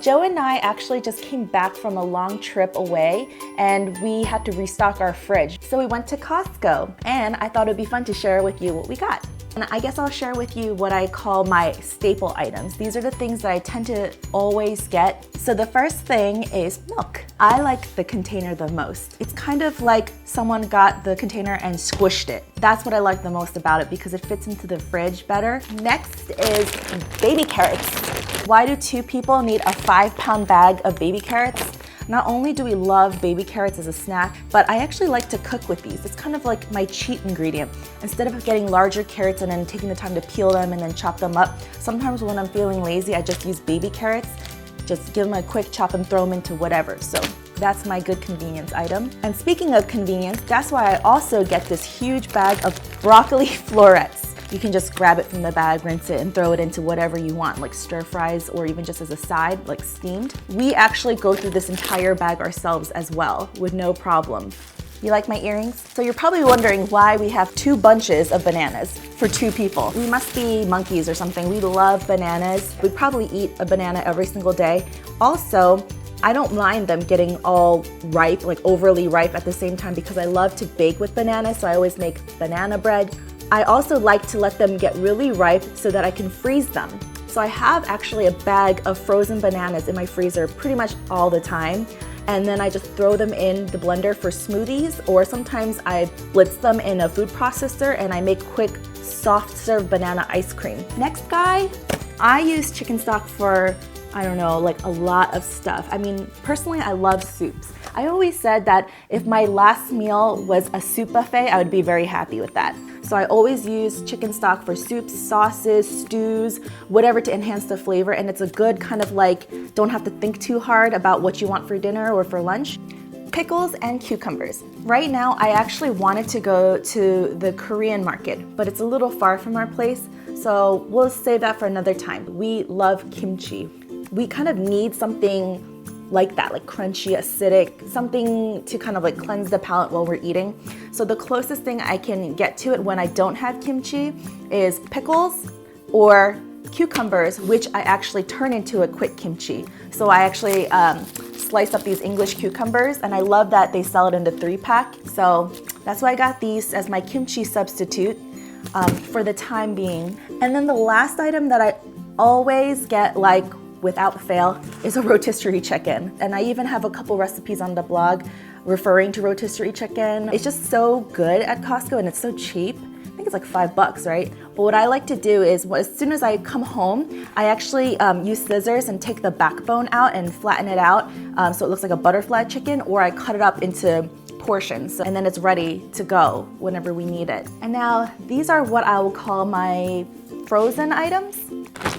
Joe and I actually just came back from a long trip away and we had to restock our fridge. So we went to Costco and I thought it'd be fun to share with you what we got. And I guess I'll share with you what I call my staple items. These are the things that I tend to always get. So the first thing is milk. I like the container the most. It's kind of like someone got the container and squished it. That's what I like the most about it because it fits into the fridge better. Next is baby carrots. Why do 2 people need a 5-pound bag of baby carrots? Not only do we love baby carrots as a snack, but I actually like to cook with these. It's kind of like my cheat ingredient. Instead of getting larger carrots and then taking the time to peel them and then chop them up, sometimes when I'm feeling lazy, I just use baby carrots. Just give them a quick chop and throw them into whatever. So that's my good convenience item. And speaking of convenience, that's why I also get this huge bag of broccoli florets. You can just grab it from the bag, rinse it, and throw it into whatever you want, like stir fries or even just as a side, like steamed. We actually go through this entire bag ourselves as well with no problem. You like my earrings? So you're probably wondering why we have 2 bunches of bananas for 2 people. We must be monkeys or something. We love bananas. We probably eat a banana every single day. Also, I don't mind them getting all ripe, like overly ripe at the same time because I love to bake with bananas, so I always make banana bread. I also like to let them get really ripe so that I can freeze them. So I have actually a bag of frozen bananas in my freezer pretty much all the time. And then I just throw them in the blender for smoothies, or sometimes I blitz them in a food processor and I make quick soft serve banana ice cream. Next guy, I use chicken stock for, I don't know, like a lot of stuff. I mean, personally, I love soups. I always said that if my last meal was a soup buffet, I would be very happy with that. So I always use chicken stock for soups, sauces, stews, whatever to enhance the flavor. And it's a good kind of like, don't have to think too hard about what you want for dinner or for lunch. Pickles and cucumbers. Right now, I actually wanted to go to the Korean market, but it's a little far from our place. So we'll save that for another time. We love kimchi. We kind of need something like that, like crunchy, acidic, something to kind of like cleanse the palate while we're eating. So the closest thing I can get to it when I don't have kimchi is pickles or cucumbers, which I actually turn into a quick kimchi. So I actually slice up these English cucumbers, and I love that they sell it in the 3-pack. So that's why I got these as my kimchi substitute for the time being. And then the last item that I always get, like without fail, is a rotisserie chicken. And I even have a couple recipes on the blog referring to rotisserie chicken. It's just so good at Costco and it's so cheap. I think it's like $5, right? But what I like to do is, as soon as I come home, I actually use scissors and take the backbone out and flatten it out so it looks like a butterfly chicken, or I cut it up into portions, and then it's ready to go whenever we need it. And now these are what I will call my frozen items.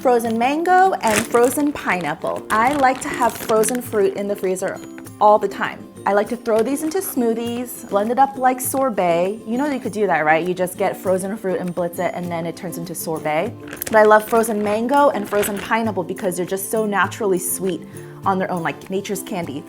Frozen mango and frozen pineapple. I like to have frozen fruit in the freezer all the time. I like to throw these into smoothies, blend it up like sorbet. You know you could do that, right? You just get frozen fruit and blitz it and then it turns into sorbet. But I love frozen mango and frozen pineapple because they're just so naturally sweet on their own, like nature's candy.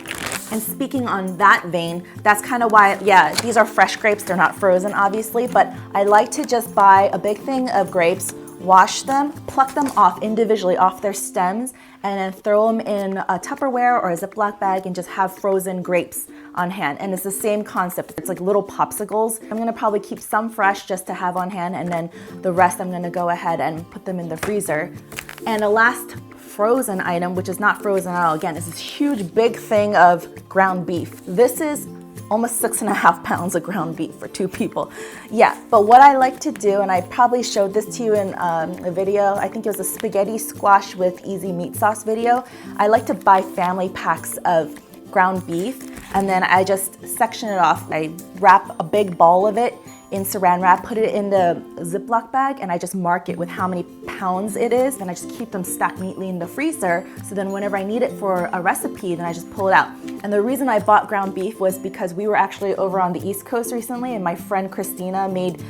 And speaking on that vein, that's kind of why, yeah, these are fresh grapes, they're not frozen obviously, but I like to just buy a big thing of grapes, wash them, pluck them off individually off their stems, and then throw them in a Tupperware or a Ziploc bag and just have frozen grapes on hand. And it's the same concept. It's like little popsicles. I'm gonna probably keep some fresh just to have on hand, and then the rest I'm gonna go ahead and put them in the freezer. And a last frozen item, which is not frozen at all, again, is this huge big thing of ground beef. This is almost 6.5 pounds of ground beef for 2 people. Yeah, but what I like to do, and I probably showed this to you in a video, I think it was a spaghetti squash with easy meat sauce video. I like to buy family packs of ground beef, and then I just section it off. I wrap a big ball of it in saran wrap, put it in the Ziploc bag, and I just mark it with how many pounds it is, and I just keep them stacked neatly in the freezer, so then whenever I need it for a recipe, then I just pull it out. And the reason I bought ground beef was because we were actually over on the East Coast recently, and my friend Christina made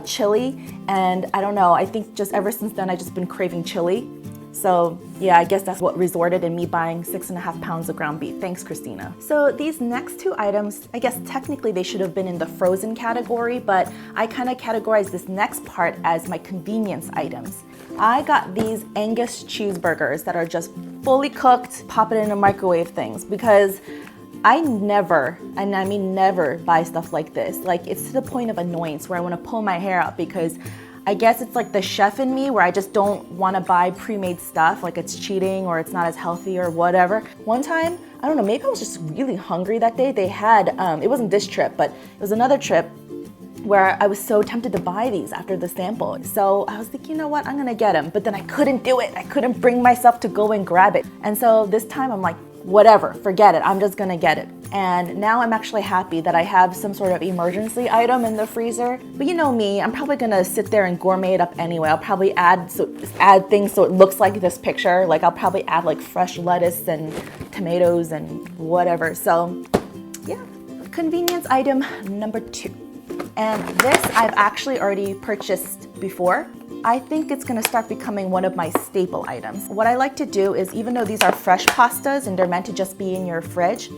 chili, and I don't know, I think just ever since then I've just been craving chili. So yeah, I guess that's what resulted in me buying 6.5 pounds of ground beef. Thanks, Christina. So these next 2 items, I guess technically they should have been in the frozen category, but I kind of categorize this next part as my convenience items. I got these Angus cheeseburgers that are just fully cooked, pop it in a microwave things, because I never, and I mean never, buy stuff like this. Like, it's to the point of annoyance where I want to pull my hair out, because I guess it's like the chef in me where I just don't want to buy pre-made stuff, like it's cheating or it's not as healthy or whatever. One time, I don't know, maybe I was just really hungry that day. They had, it wasn't this trip, but it was another trip where I was so tempted to buy these after the sample. So I was like, you know what, I'm gonna get them. But then I couldn't do it. I couldn't bring myself to go and grab it. And so this time I'm like, whatever, forget it, I'm just gonna get it. And now I'm actually happy that I have some sort of emergency item in the freezer. But you know me, I'm probably gonna sit there and gourmet it up anyway. I'll probably add things so it looks like this picture. Like I'll probably add like fresh lettuce and tomatoes and whatever. So yeah, convenience item number 2. And this I've actually already purchased before. I think it's gonna start becoming one of my staple items. What I like to do is, even though these are fresh pastas and they're meant to just be in your fridge,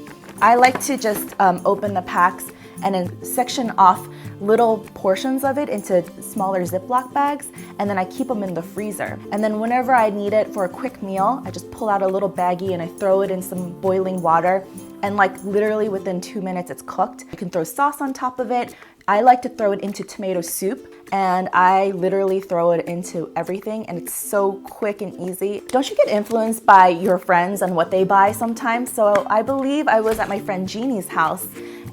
I like to just open the packs and then section off little portions of it into smaller Ziploc bags, and then I keep them in the freezer. And then whenever I need it for a quick meal, I just pull out a little baggie and I throw it in some boiling water, and like literally within 2 minutes it's cooked. You can throw sauce on top of it. I like to throw it into tomato soup, and I literally throw it into everything, and it's so quick and easy. Don't you get influenced by your friends and what they buy sometimes? So I believe I was at my friend Jeannie's house,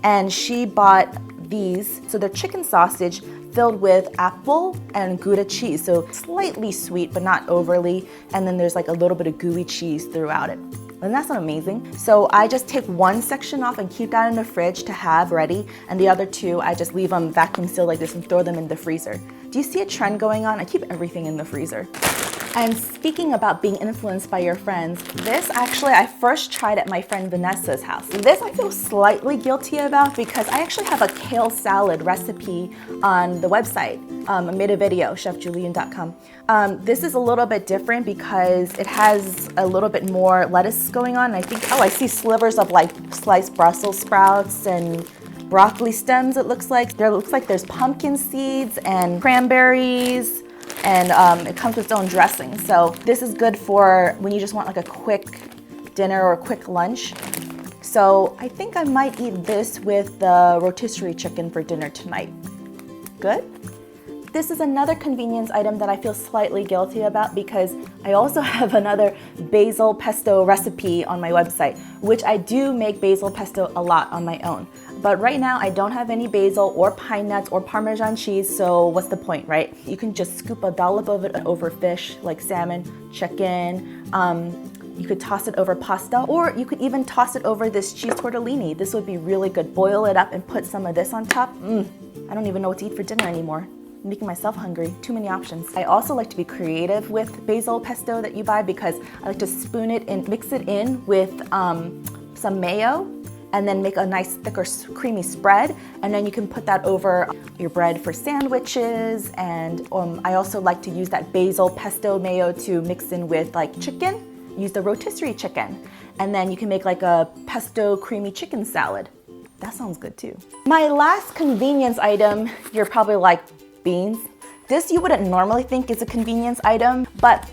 and she bought these. So they're chicken sausage filled with apple and Gouda cheese. So slightly sweet, but not overly. And then there's like a little bit of gooey cheese throughout it. And that's not amazing. So I just take one section off and keep that in the fridge to have ready. And the other 2, I just leave them vacuum sealed like this and throw them in the freezer. Do you see a trend going on? I keep everything in the freezer. And speaking about being influenced by your friends, this actually I first tried at my friend Vanessa's house. This I feel slightly guilty about because I actually have a kale salad recipe on the website. I made a video, chefjulian.com. This is a little bit different because it has a little bit more lettuce going on. I think, oh, I see slivers of like sliced Brussels sprouts and broccoli stems, it looks like. There's pumpkin seeds and cranberries, and it comes with its own dressing. So this is good for when you just want like a quick dinner or a quick lunch. So I think I might eat this with the rotisserie chicken for dinner tonight. Good? This is another convenience item that I feel slightly guilty about because I also have another basil pesto recipe on my website, which I do make basil pesto a lot on my own. But right now I don't have any basil or pine nuts or Parmesan cheese, so what's the point, right? You can just scoop a dollop of it over fish like salmon, chicken. You could toss it over pasta, or you could even toss it over this cheese tortellini. This would be really good. Boil it up and put some of this on top. I don't even know what to eat for dinner anymore. I'm making myself hungry. Too many options. I also like to be creative with basil pesto that you buy because I like to spoon it and mix it in with some mayo, and then make a nice thicker creamy spread, and then you can put that over your bread for sandwiches. And I also like to use that basil pesto mayo to mix in with like chicken. Use the rotisserie chicken, and then you can make like a pesto creamy chicken salad. That sounds good too. My last convenience item, you're probably like, beans? This you wouldn't normally think is a convenience item, but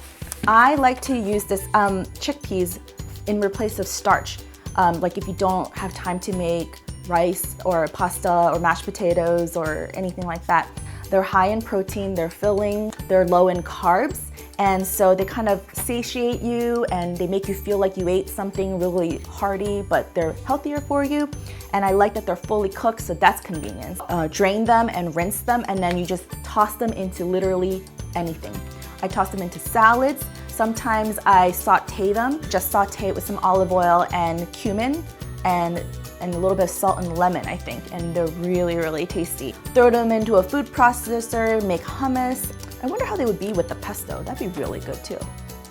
I like to use this chickpeas in replace of starch. Like if you don't have time to make rice or pasta or mashed potatoes or anything like that. They're high in protein, they're filling, they're low in carbs, and so they kind of satiate you and they make you feel like you ate something really hearty, but they're healthier for you. And I like that they're fully cooked, so that's convenience. Drain them and rinse them, and then you just toss them into literally anything. I toss them into salads. Sometimes I saute them, just saute it with some olive oil and cumin and a little bit of salt and lemon, I think, and they're really, really tasty. Throw them into a food processor, make hummus. I wonder how they would be with the pesto. That'd be really good too.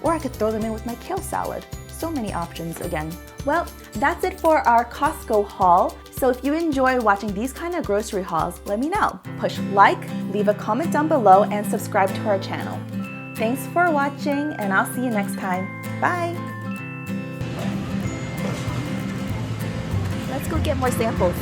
Or I could throw them in with my kale salad. So many options again. Well, that's it for our Costco haul. So if you enjoy watching these kind of grocery hauls, let me know. Push like, leave a comment down below, and subscribe to our channel. Thanks for watching, and I'll see you next time. Bye! Let's go get more samples.